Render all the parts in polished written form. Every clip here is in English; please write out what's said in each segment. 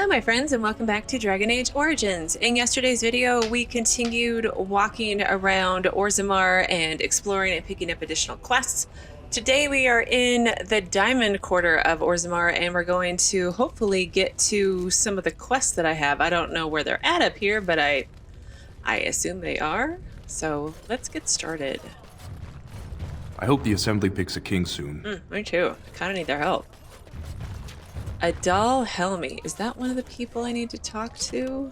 Hello my friends and welcome back to Dragon Age Origins. In yesterday's video we continued walking around Orzammar and exploring and picking up additional quests. Today we are in the Diamond Quarter of Orzammar and we're going to hopefully get to some of the quests that I have. I don't know where they're at up here, but I assume they are. So let's get started. I hope the assembly picks a king soon. Me too. I kind of need their help. Adal Helmi. Is that one of the people I need to talk to?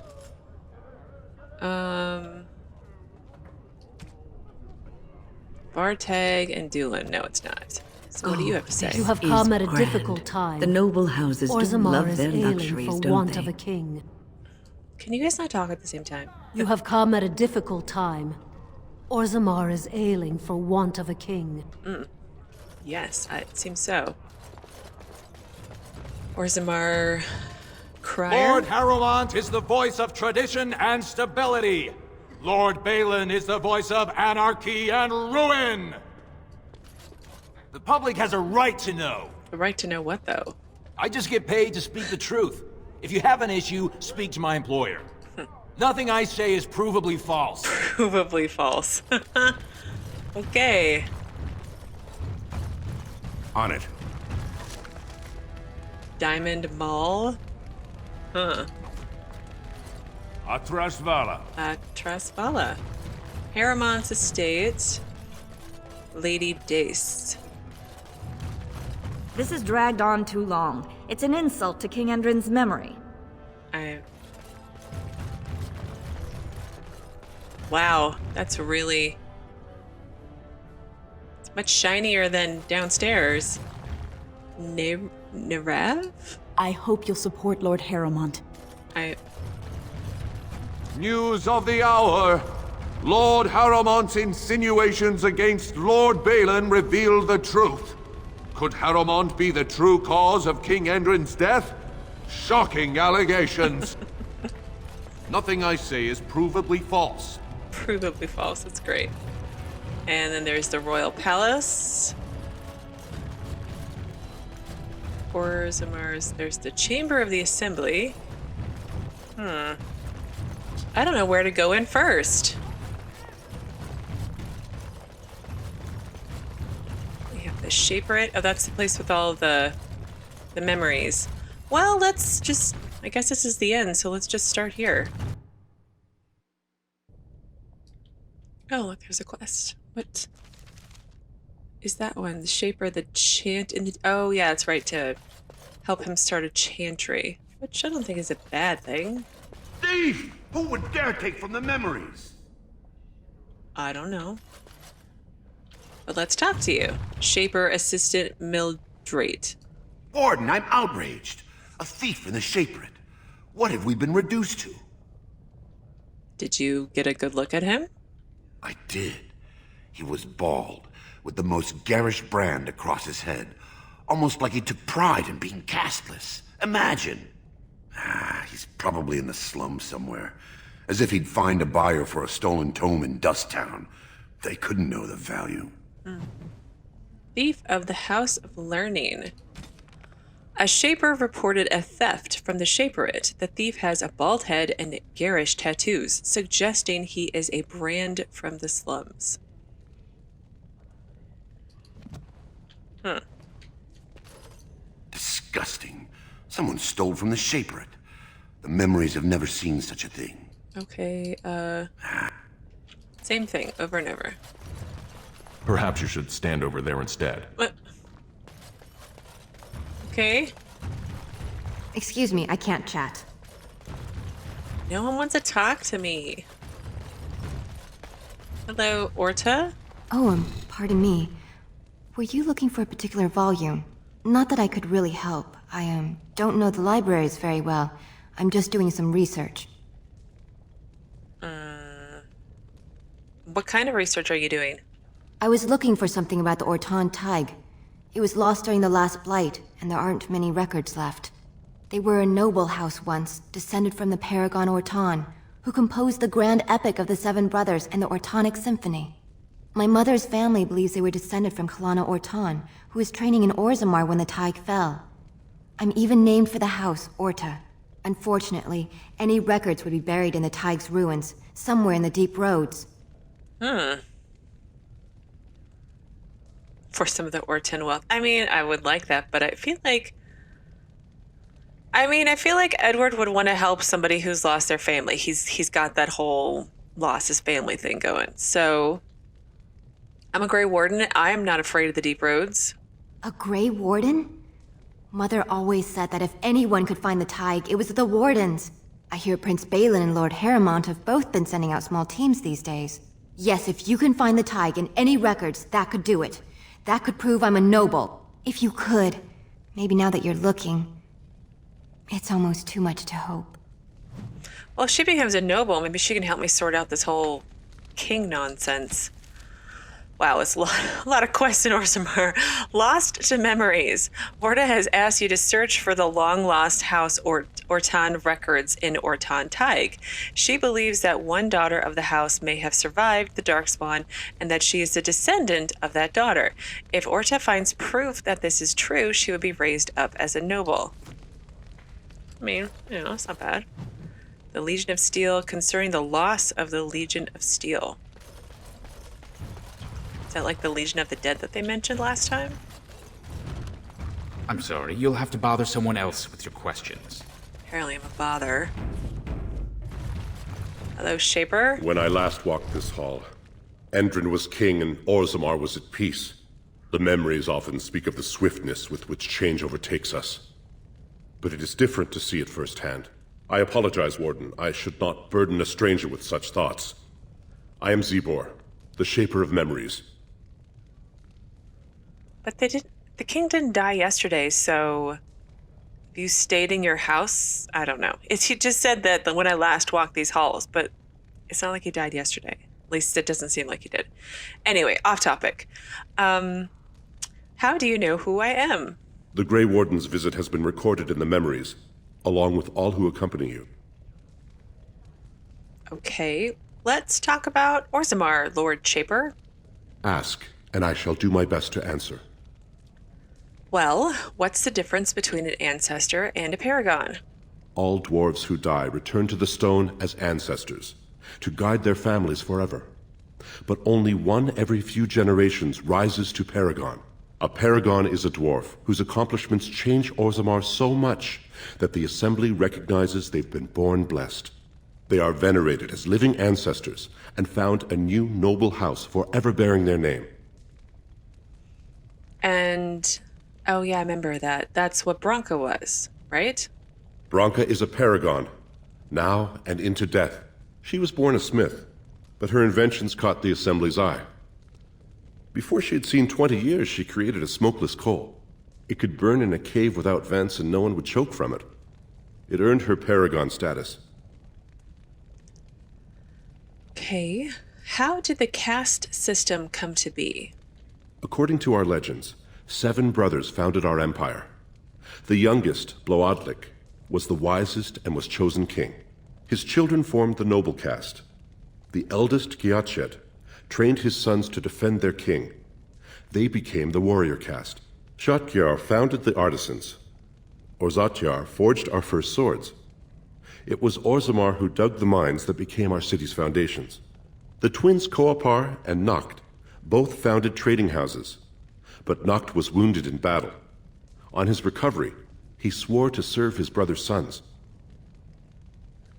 Bartag and Doolin. No, it's not. So what do you have to say? You have come at a difficult time. The noble houses do Orzammar love is their ailing luxuries, for don't want they? of a king. Can you guys not talk at the same time? You have come at a difficult time. Orzammar is ailing for want of a king. Yes, it seems so. Orzammar Crier? Lord Harrowmont is the voice of tradition and stability. Lord Bhelen is the voice of anarchy and ruin. The public has a right to know. The right to know what, though? I just get paid to speak the truth. If you have an issue, speak to my employer. Nothing I say is provably false. Provably false. Okay. On it. Diamond Mall? Huh. Atrasvala. Trasvala. Harrowmont's estate. Lady Dace. This has dragged on too long. It's an insult to King Endrin's memory. Wow, that's really... It's much shinier than downstairs. Nerav? I hope you'll support Lord Harrowmont. News of the hour. Lord Harrowmont's insinuations against Lord Bhelen reveal the truth. Could Harrowmont be the true cause of King Endrin's death? Shocking allegations. Nothing I say is provably false. Provably false, that's great. And then there's the Royal Palace. Orzammar's, there's the Chamber of the Assembly. I don't know where to go in first. We have the Shaperate. Oh, that's the place with all the memories. Well, let's just, I guess this is the end, so let's just start here. Oh, look, there's a quest. What is that one? The Shaper, the chant in the... Oh, yeah, it's right, to help him start a chantry. Which I don't think is a bad thing. Thief! Who would dare take from the memories? I don't know. But let's talk to you. Shaper Assistant Mildrate. Warden, I'm outraged. A thief in the Shaperate. What have we been reduced to? Did you get a good look at him? I did. He was bald, with the most garish brand across his head. Almost like he took pride in being castless. Imagine. He's probably in the slums somewhere. As if he'd find a buyer for a stolen tome in Dust Town. They couldn't know the value. Thief of the House of Learning. A Shaper reported a theft from the Shaperate. The thief has a bald head and garish tattoos, suggesting he is a brand from the slums. Disgusting. Someone stole from the Shaperate. The memories have never seen such a thing. Okay, same thing, over and over. Perhaps you should stand over there instead. What? Okay. Excuse me, I can't chat. No one wants to talk to me. Hello, Orta? Oh, pardon me. Were you looking for a particular volume? Not that I could really help. I, don't know the libraries very well. I'm just doing some research. What kind of research are you doing? I was looking for something about the Orton Tig. It was lost during the last Blight, and there aren't many records left. They were a noble house once, descended from the Paragon Orton, who composed the grand epic of the Seven Brothers and the Ortonic Symphony. My mother's family believes they were descended from Kalana Orton, who was training in Orzammar when the Tig fell. I'm even named for the house, Orta. Unfortunately, any records would be buried in the Tig's ruins, somewhere in the deep roads. For some of the Orton wealth. I mean, I would like that, but I feel like Edward would want to help somebody who's lost their family. He's got that whole lost his family thing going. So I'm a Grey Warden. I am not afraid of the deep roads. A Grey Warden? Mother always said that if anyone could find the Tig, it was the Wardens. I hear Prince Bhelen and Lord Harrowmont have both been sending out small teams these days. Yes, if you can find the Tig in any records, that could do it. That could prove I'm a noble. If you could. Maybe now that you're looking. It's almost too much to hope. Well, if she becomes a noble, maybe she can help me sort out this whole king nonsense. Wow, it's a lot of quests in Orzammar. Lost to memories. Vorta has asked you to search for the long-lost House Orton records in Orton Tig. She believes that one daughter of the house may have survived the Darkspawn and that she is the descendant of that daughter. If Orta finds proof that this is true, she would be raised up as a noble. I mean, it's not bad. The Legion of Steel, concerning the loss of the Legion of Steel. Is that like the Legion of the Dead that they mentioned last time? I'm sorry, you'll have to bother someone else with your questions. Apparently I'm a bother. Hello, Shaper? When I last walked this hall, Endrin was king and Orzammar was at peace. The memories often speak of the swiftness with which change overtakes us. But it is different to see it firsthand. I apologize, Warden. I should not burden a stranger with such thoughts. I am Zebor, the Shaper of Memories. But the king didn't die yesterday, so you stayed in your house? I don't know. He just said that when I last walked these halls, but it's not like he died yesterday. At least it doesn't seem like he did. Anyway, off topic. How do you know who I am? The Grey Warden's visit has been recorded in the memories, along with all who accompany you. Okay, let's talk about Orzammar, Lord Shaper. Ask, and I shall do my best to answer. Well, what's the difference between an ancestor and a paragon? All dwarves who die return to the stone as ancestors, to guide their families forever. But only one every few generations rises to paragon. A paragon is a dwarf whose accomplishments change Orzammar so much that the Assembly recognizes they've been born blessed. They are venerated as living ancestors and found a new noble house forever bearing their name. And, oh yeah, I remember that. That's what Branka was, right? Branka is a paragon, now and into death. She was born a smith, but her inventions caught the Assembly's eye. Before she had seen 20 years, she created a smokeless coal. It could burn in a cave without vents and no one would choke from it. It earned her paragon status. Okay, how did the caste system come to be? According to our legends, 7 brothers founded our empire. The youngest, Bloadlik, was the wisest and was chosen king. His children formed the noble caste. The eldest, Giachet, trained his sons to defend their king. They became the warrior caste. Shotgyar founded the artisans. Orzatyar forged our first swords. It was Orzammar who dug the mines that became our city's foundations. The twins Koapar and Noct both founded trading houses, but Noct was wounded in battle. On his recovery, he swore to serve his brother's sons.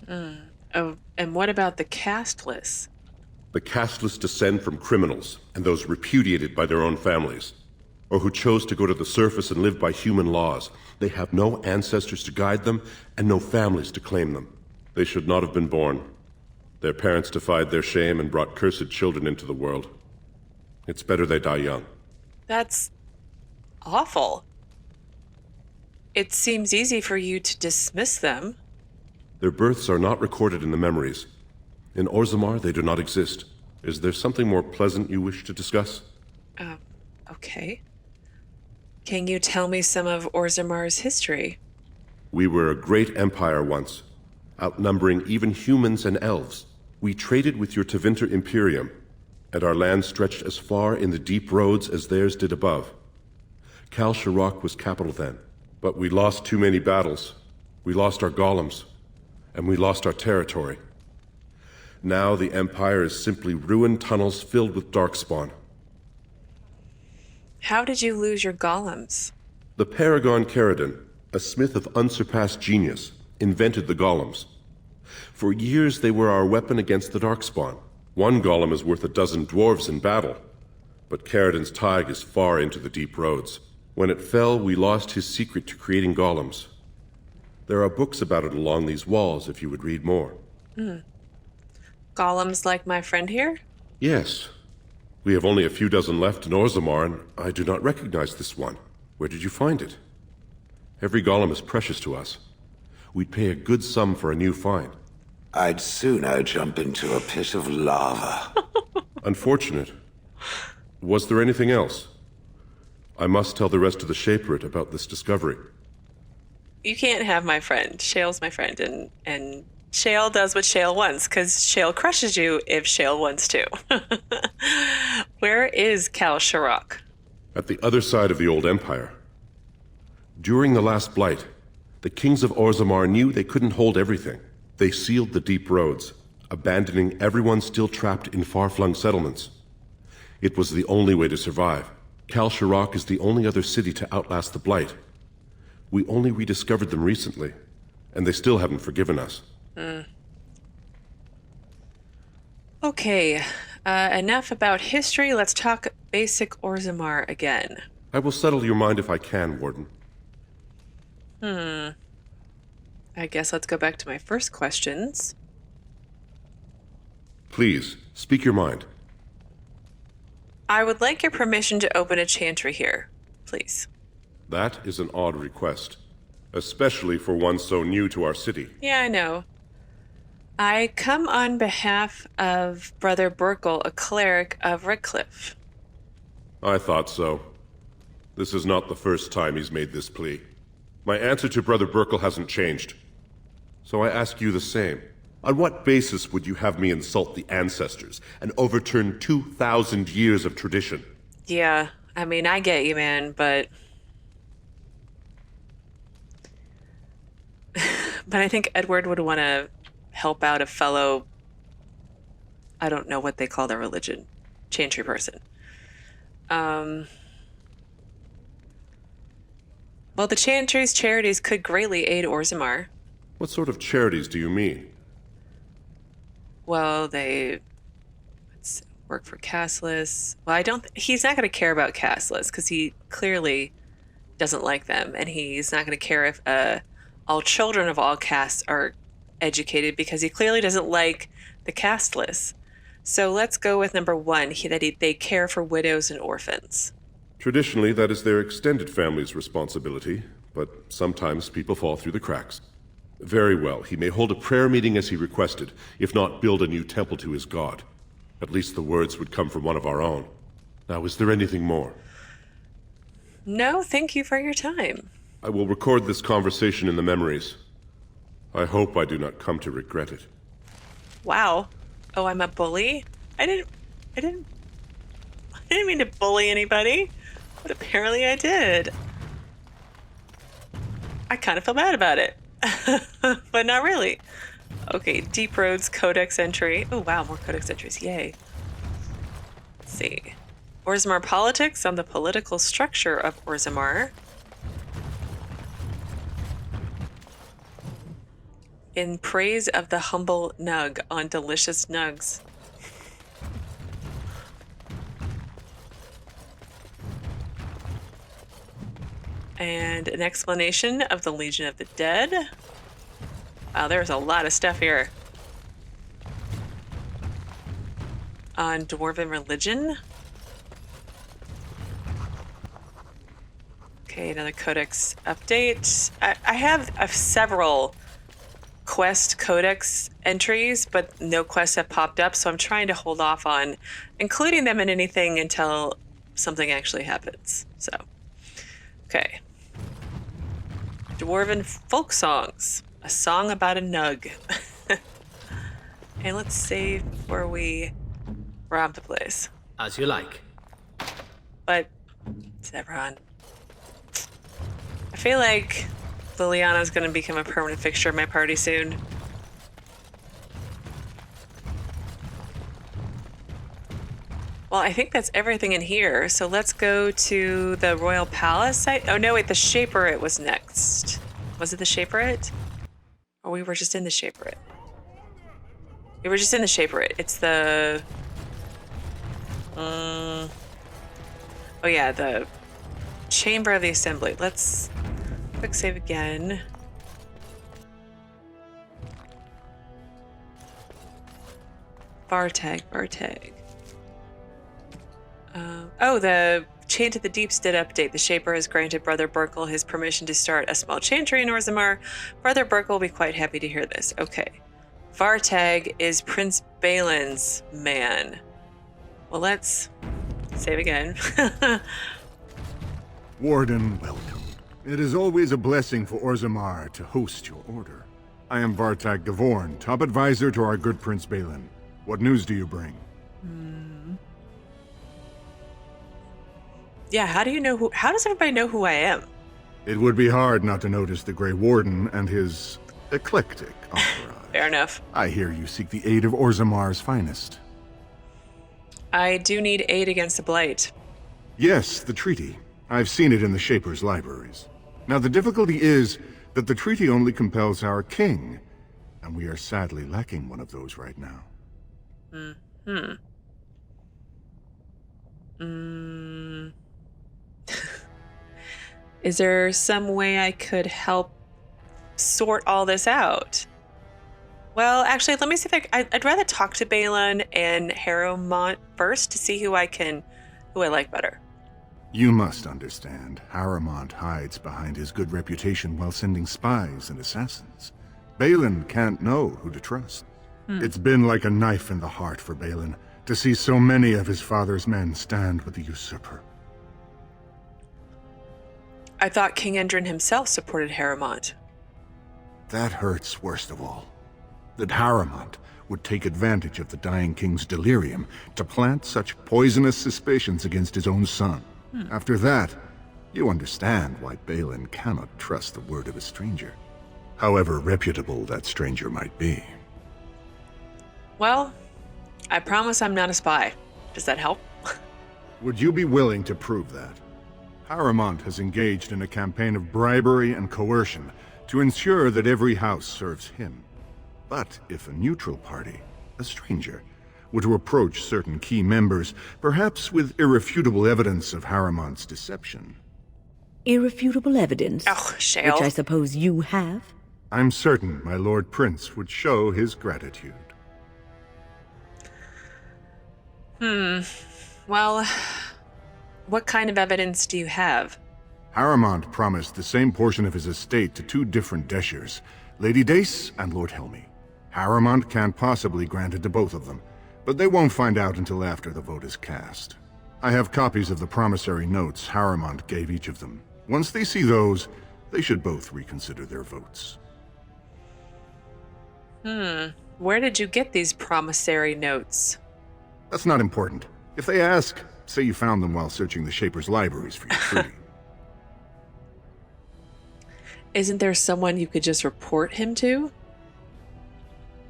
Oh, and what about the casteless? The casteless descend from criminals and those repudiated by their own families, or who chose to go to the surface and live by human laws. They have no ancestors to guide them and no families to claim them. They should not have been born. Their parents defied their shame and brought cursed children into the world. It's better they die young. That's awful. It seems easy for you to dismiss them. Their births are not recorded in the memories. In Orzammar, they do not exist. Is there something more pleasant you wish to discuss? Okay. Can you tell me some of Orzammar's history? We were a great empire once, outnumbering even humans and elves. We traded with your Tevinter Imperium, and our land stretched as far in the deep roads as theirs did above. Kal Sharok was capital then, but we lost too many battles. We lost our golems, and we lost our territory. Now the Empire is simply ruined tunnels filled with darkspawn. How did you lose your golems? The Paragon Caridon, a smith of unsurpassed genius, invented the golems. For years they were our weapon against the darkspawn. One golem is worth a dozen dwarves in battle, but Caridon's Tig is far into the deep roads. When it fell, we lost his secret to creating golems. There are books about it along these walls if you would read more. Golems like my friend here? Yes. We have only a few dozen left in Orzammar, and I do not recognize this one. Where did you find it? Every golem is precious to us. We'd pay a good sum for a new find. I'd sooner jump into a pit of lava. Unfortunate. Was there anything else? I must tell the rest of the Shaperate about this discovery. You can't have my friend. Shale's my friend, and Shale does what Shale wants, because Shale crushes you if Shale wants to. Where is Cal Sharok? At the other side of the old Empire. During the last Blight, the kings of Orzammar knew they couldn't hold everything. They sealed the deep roads, abandoning everyone still trapped in far-flung settlements. It was the only way to survive. Cal Sharok is the only other city to outlast the Blight. We only rediscovered them recently, and they still haven't forgiven us. Okay, enough about history. Let's talk basic Orzammar again. I will settle your mind if I can, Warden. I guess let's go back to my first questions. Please, speak your mind. I would like your permission to open a chantry here, please. That is an odd request, especially for one so new to our city. Yeah, I know. I come on behalf of Brother Burkle, a cleric of Redcliffe. I thought so. This is not the first time he's made this plea. My answer to Brother Burkle hasn't changed. So I ask you the same. On what basis would you have me insult the ancestors and overturn 2,000 years of tradition? Yeah, I mean, I get you, man, but... but I think Edward would want to help out a fellow... I don't know what they call their religion. Chantry person. Well, the Chantry's charities could greatly aid Orzammar. What sort of charities do you mean? Well, they work for casteless. Well, he's not going to care about casteless because he clearly doesn't like them, and he's not going to care if all children of all castes are educated because he clearly doesn't like the casteless. So let's go with number one, they care for widows and orphans. Traditionally, that is their extended family's responsibility, but sometimes people fall through the cracks. Very well, he may hold a prayer meeting as he requested, if not build a new temple to his god. At least the words would come from one of our own. Now, is there anything more? No, thank you for your time. I will record this conversation in the memories. I hope I do not come to regret it. Wow. Oh, I'm a bully? I didn't mean to bully anybody, but apparently I did. I kind of feel bad about it. But not really. Okay, Deep Roads Codex entry. Oh wow, more Codex entries, yay. Let's see. Orzammar politics on the political structure of Orzammar. In praise of the humble nug on delicious nugs. And an explanation of the Legion of the Dead. Wow, there's a lot of stuff here. On Dwarven religion. Okay, another codex update. I have several quest codex entries, but no quests have popped up, so I'm trying to hold off on including them in anything until something actually happens. So, okay. Dwarven folk songs. A song about a nug. And let's save before we rob the place. As you like. But, Zebron, I feel like Liliana's gonna become a permanent fixture in my party soon. Well, I think that's everything in here, so let's go to the Royal Palace site. Oh no, wait, the Shaperate was next. Was it the Shaperate? Or we were just in the Shaperate? We were just in the Shaperate. It's the... oh yeah, the Chamber of the Assembly. Let's quick save again. Vartag. Oh, the Chain to the Deeps did update. The Shaper has granted Brother Burkle his permission to start a small chantry in Orzammar. Brother Burkle will be quite happy to hear this. Okay. Vartag is Prince Bhelen's man. Well, let's save again. Warden, welcome. It is always a blessing for Orzammar to host your order. I am Vartag Gavorn, top advisor to our good Prince Bhelen. What news do you bring? Yeah, how does everybody know who I am? It would be hard not to notice the Grey Warden and his eclectic entourage. Fair enough. I hear you seek the aid of Orzammar's finest. I do need aid against the Blight. Yes, the treaty. I've seen it in the Shaper's libraries. Now the difficulty is that the treaty only compels our king, and we are sadly lacking one of those right now. Is there some way I could help sort all this out? Well, actually, let me see if I'd rather talk to Bhelen and Harrowmont first to see who I like better. You must understand, Harrowmont hides behind his good reputation while sending spies and assassins. Bhelen can't know who to trust. It's been like a knife in the heart for Bhelen to see so many of his father's men stand with the usurper. I thought King Endrin himself supported Harrowmont. That hurts worst of all. That Harrowmont would take advantage of the dying king's delirium to plant such poisonous suspicions against his own son. After that, you understand why Bhelen cannot trust the word of a stranger, however reputable that stranger might be. Well, I promise I'm not a spy. Does that help? Would you be willing to prove that? Harrowmont has engaged in a campaign of bribery and coercion to ensure that every house serves him. But if a neutral party, a stranger, were to approach certain key members, perhaps with irrefutable evidence of Harrowmont's deception... Irrefutable evidence? Oh, Shale. Which I suppose you have? I'm certain my Lord Prince would show his gratitude. Well, what kind of evidence do you have? Harrowmont promised the same portion of his estate to two different Deshers, Lady Dace and Lord Helmy. Harrowmont can't possibly grant it to both of them, but they won't find out until after the vote is cast. I have copies of the promissory notes Harrowmont gave each of them. Once they see those, they should both reconsider their votes. Where did you get these promissory notes? That's not important. If they ask, say you found them while searching the Shaper's libraries for your treaty. Isn't there someone you could just report him to?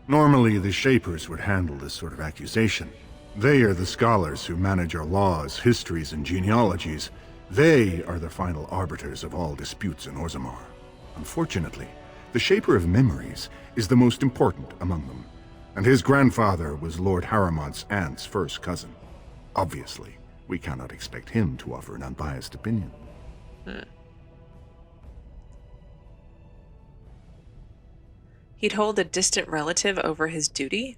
Normally, the Shapers would handle this sort of accusation. They are the scholars who manage our laws, histories, and genealogies. They are the final arbiters of all disputes in Orzammar. Unfortunately, the Shaper of Memories is the most important among them, and his grandfather was Lord Harrowmont's aunt's first cousin. Obviously, we cannot expect him to offer an unbiased opinion. He'd hold a distant relative over his duty?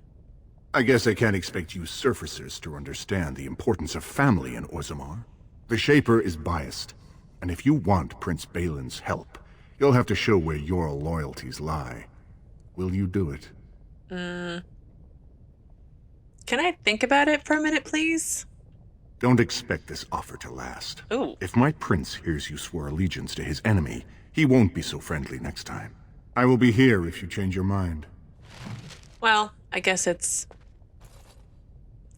I guess I can't expect you surfacers to understand the importance of family in Orzammar. The Shaper is biased, and if you want Prince Bhelen's help, you'll have to show where your loyalties lie. Will you do it? Can I think about it for a minute, please? Don't expect this offer to last. Ooh. If my prince hears you swore allegiance to his enemy, he won't be so friendly next time. I will be here if you change your mind. Well, I guess it's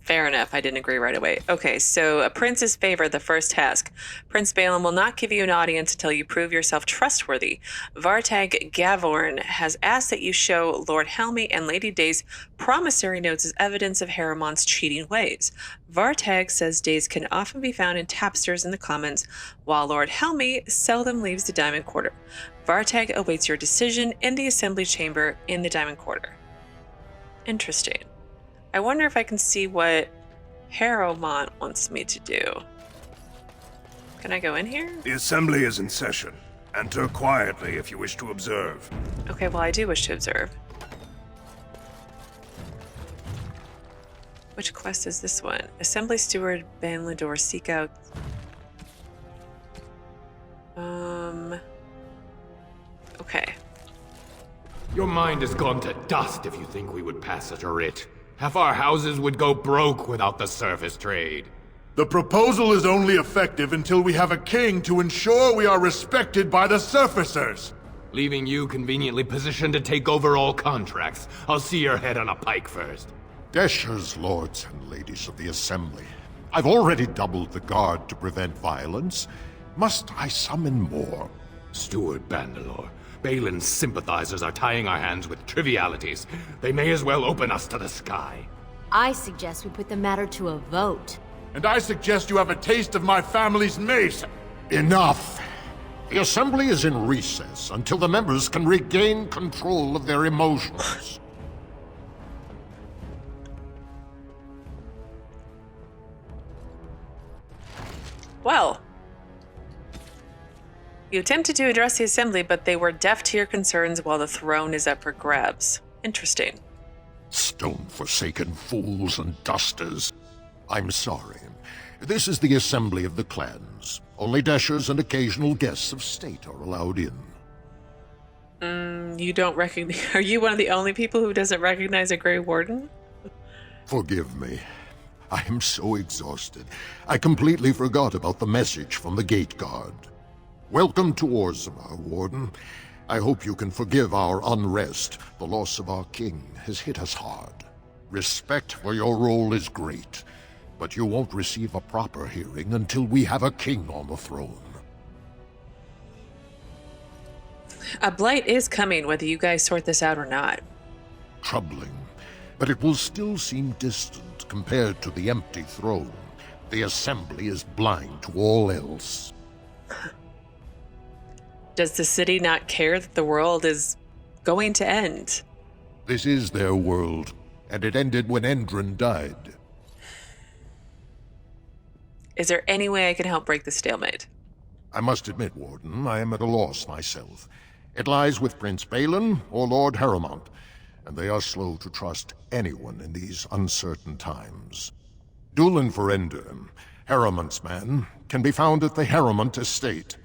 Fair enough. I didn't agree right away. Okay, so a prince's favor, the first task. Prince Bhelen will not give you an audience until you prove yourself trustworthy. Vartag Gavorn has asked that you show Lord Helmi and Lady Days promissory notes as evidence of Harrowmont's cheating ways. Vartag says Days can often be found in tapsters in the commons, while Lord Helmi seldom leaves the Diamond Quarter. Vartag awaits your decision in the assembly chamber in the Diamond Quarter. Interesting. I wonder if I can see what Harrowmont wants me to do. Can I go in here? The assembly is in session. Enter quietly if you wish to observe. Okay, well, I do wish to observe. Which quest is this one? Assembly Steward Banlador, seek out... Okay. Your mind has gone to dust if you think we would pass such a writ. Half our houses would go broke without the surface trade. The proposal is only effective until we have a king to ensure we are respected by the surfacers. Leaving you conveniently positioned to take over all contracts. I'll see your head on a pike first. Deshers, lords and ladies of the assembly. I've already doubled the guard to prevent violence. Must I summon more? Steward Bandalore, Bhelen's sympathizers are tying our hands with trivialities. They may as well open us to the sky. I suggest we put the matter to a vote. And I suggest you have a taste of my family's mace. Enough! The assembly is in recess until the members can regain control of their emotions. Well, you attempted to address the assembly, but they were deaf to your concerns while the throne is up for grabs. Interesting. Stone-forsaken fools and dusters. I'm sorry. This is the assembly of the clans. Only Deshers and occasional guests of state are allowed in. You don't recognize... Are you one of the only people who doesn't recognize a Grey Warden? Forgive me. I am so exhausted. I completely forgot about the message from the gate guard. Welcome to Orzammar, Warden. I hope you can forgive our unrest. The loss of our king has hit us hard. Respect for your role is great, but you won't receive a proper hearing until we have a king on the throne. A blight is coming, whether you guys sort this out or not. Troubling, but it will still seem distant compared to the empty throne. The assembly is blind to all else. Does the city not care that the world is going to end? This is their world, and it ended when Endrin died. Is there any way I can help break the stalemate? I must admit, Warden, I am at a loss myself. It lies with Prince Bhelen or Lord Harrowmont, and they are slow to trust anyone in these uncertain times. Dulin Ferender, Harrowmont's man, can be found at the Harrowmont estate.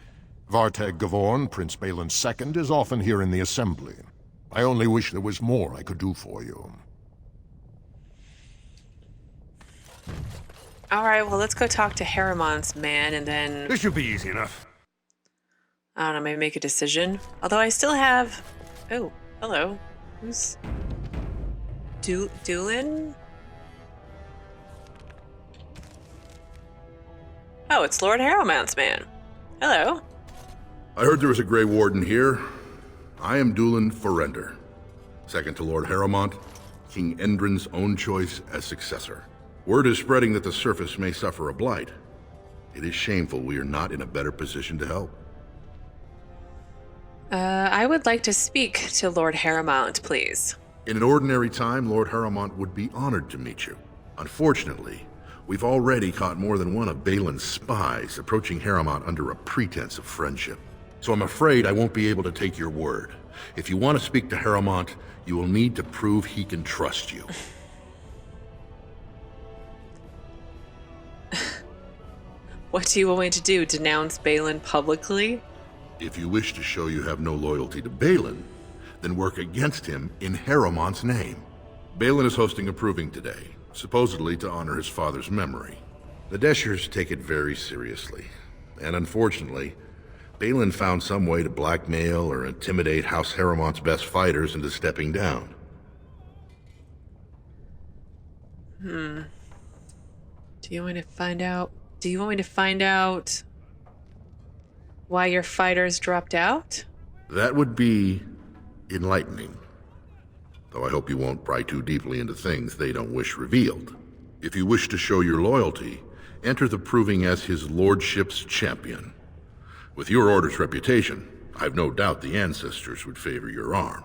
Vartag Gavorn, Prince Bhelen's second, is often here in the assembly. I only wish there was more I could do for you. Alright, well, let's go talk to Harrowmont's man, and then... This should be easy enough. I don't know, maybe make a decision. Although I still have... Oh, hello. Who's... Dulin? Oh, it's Lord Harrowmont's man. Hello. I heard there was a Grey Warden here. I am Dulin Ferender. Second to Lord Harrowmont, King Endrin's own choice as successor. Word is spreading that the surface may suffer a blight. It is shameful we are not in a better position to help. I would like to speak to Lord Harrowmont, please. In an ordinary time, Lord Harrowmont would be honored to meet you. Unfortunately, we've already caught more than one of Bhelen's spies approaching Harrowmont under a pretense of friendship. So I'm afraid I won't be able to take your word. If you want to speak to Harrowmont, you will need to prove he can trust you. What do you want me to do? Denounce Bhelen publicly? If you wish to show you have no loyalty to Bhelen, then work against him in Harrowmont's name. Bhelen is hosting a proving today, supposedly to honor his father's memory. The Deshers take it very seriously, and unfortunately, Bhelen found some way to blackmail or intimidate House Harrowmont's best fighters into stepping down. Do you want me to find out why your fighters dropped out? That would be enlightening. Though I hope you won't pry too deeply into things they don't wish revealed. If you wish to show your loyalty, enter the proving as his lordship's champion. With your order's reputation, I've no doubt the ancestors would favor your arm.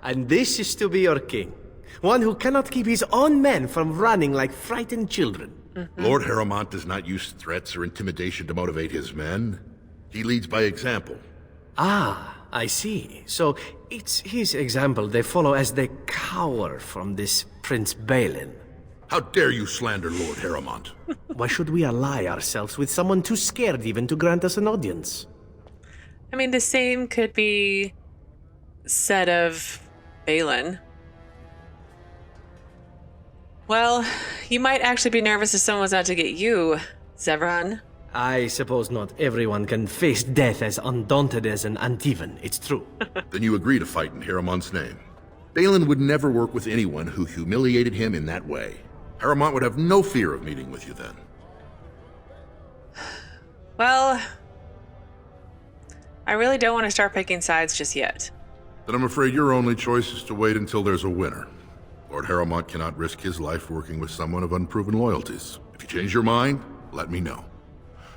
And this is to be your king. One who cannot keep his own men from running like frightened children. Lord Harrowmont does not use threats or intimidation to motivate his men. He leads by example. Ah, I see. So it's his example they follow as they cower from this Prince Bhelen. How dare you slander Lord Harrowmont? Why should we ally ourselves with someone too scared even to grant us an audience? I mean, the same could be said of Bhelen. Well, you might actually be nervous if someone was out to get you, Zevran. I suppose not everyone can face death as undaunted as an Antivan, it's true. Then you agree to fight in Harrowmont's name. Bhelen would never work with anyone who humiliated him in that way. Harrowmont would have no fear of meeting with you then. Well, I really don't want to start picking sides just yet. Then I'm afraid your only choice is to wait until there's a winner. Lord Harrowmont cannot risk his life working with someone of unproven loyalties. If you change your mind, let me know.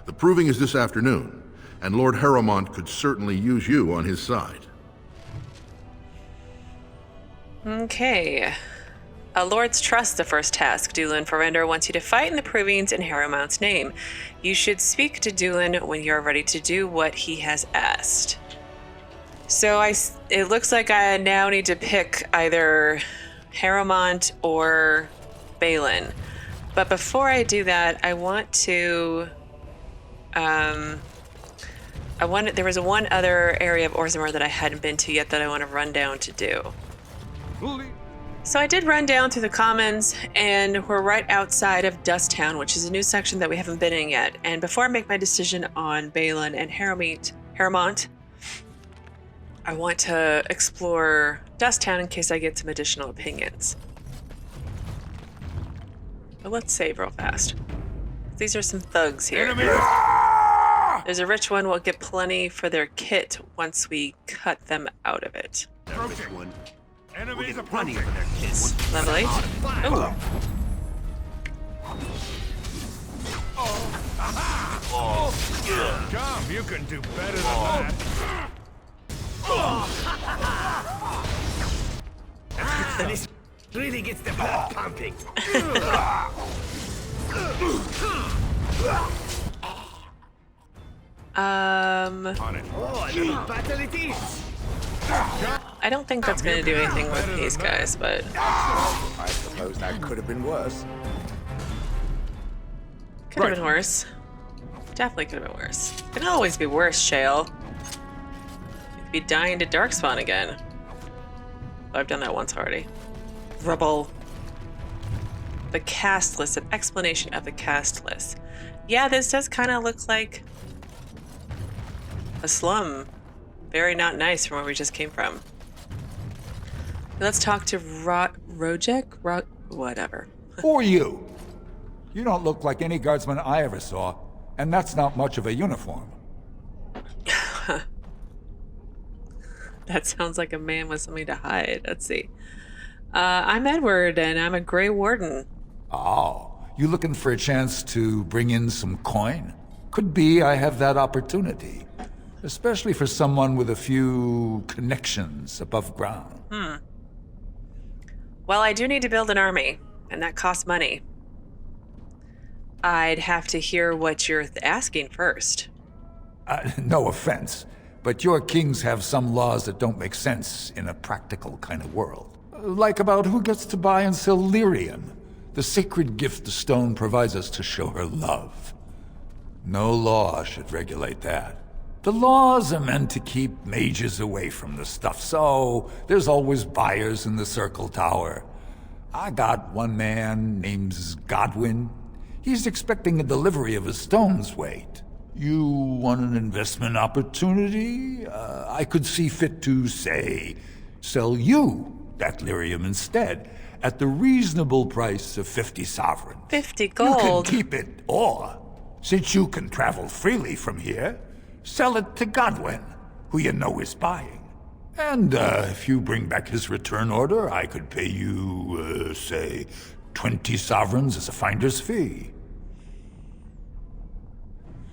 The proving is this afternoon, and Lord Harrowmont could certainly use you on his side. Okay. A Lord's Trust, the first task. Dulin Forender wants you to fight in the provings in Harrowmount's name. You should speak to Dulin when you're ready to do what he has asked. So it looks like I now need to pick either Harrowmont or Bhelen. But before I do that, I want to... there was one other area of Orzammar that I hadn't been to yet that I want to run down to do. So I did run down through the commons, and we're right outside of Dusttown, which is a new section that we haven't been in yet. And before I make my decision on Bhelen and Harrowmont, I want to explore Dusttown in case I get some additional opinions. But let's save real fast. These are some thugs here. There's a rich one. We'll get plenty for their kit once we cut them out of it. Enemies are plenty for their kids. Lovely. Ooh. Come, you can do better than that. This really gets the blood pumping. I don't think that's going to do anything with these guys, but... I suppose that could have been worse. Could have been worse. Definitely could have been worse. It can always be worse, Shale. You could be dying to Darkspawn again. Oh, I've done that once already. Rubble. The cast list, an explanation of the cast list. Yeah, this does kind of look like a slum. Very not nice from where we just came from. Let's talk to Rojek? Whatever. Who are you? You don't look like any guardsman I ever saw, and that's not much of a uniform. That sounds like a man with something to hide. Let's see. I'm Edward, and I'm a Grey Warden. Oh, you looking for a chance to bring in some coin? Could be I have that opportunity. Especially for someone with a few connections above ground. Well, I do need to build an army, and that costs money. I'd have to hear what you're asking first. No offense, but your kings have some laws that don't make sense in a practical kind of world. Like about who gets to buy and sell lyrium, the sacred gift the stone provides us to show her love. No law should regulate that. The laws are meant to keep mages away from the stuff, so there's always buyers in the Circle Tower. I got one man named Godwin. He's expecting a delivery of a stone's weight. You want an investment opportunity? I could see fit to, say, sell you that lyrium instead, at the reasonable price of 50 sovereigns. 50 You gold. can keep it, or, since you can travel freely from here, sell it to Godwin, who you know is buying. And if you bring back his return order, I could pay you, say, 20 sovereigns as a finder's fee.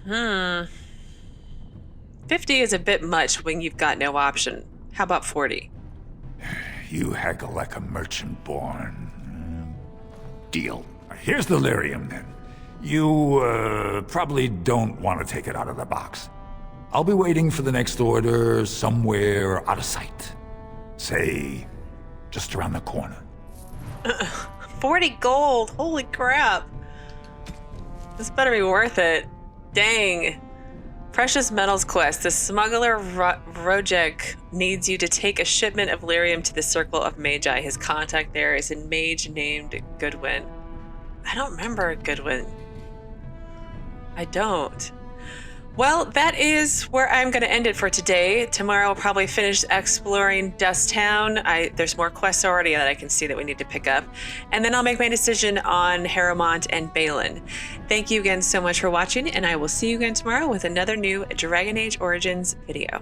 50 is a bit much when you've got no option. How about 40? You haggle like a merchant born. Deal. Here's the lyrium, then. You, probably don't want to take it out of the box. I'll be waiting for the next order somewhere out of sight. Say, just around the corner. 40 gold. Holy crap. This better be worth it. Dang. Precious Metals quest. The smuggler Rojek needs you to take a shipment of lyrium to the Circle of Magi. His contact there is a mage named Goodwin. I don't remember Goodwin. I don't. Well, that is where I'm going to end it for today. Tomorrow I'll probably finish exploring Dust Town. There's more quests already that I can see that we need to pick up. And then I'll make my decision on Harrowmont and Bhelen. Thank you again so much for watching, and I will see you again tomorrow with another new Dragon Age Origins video.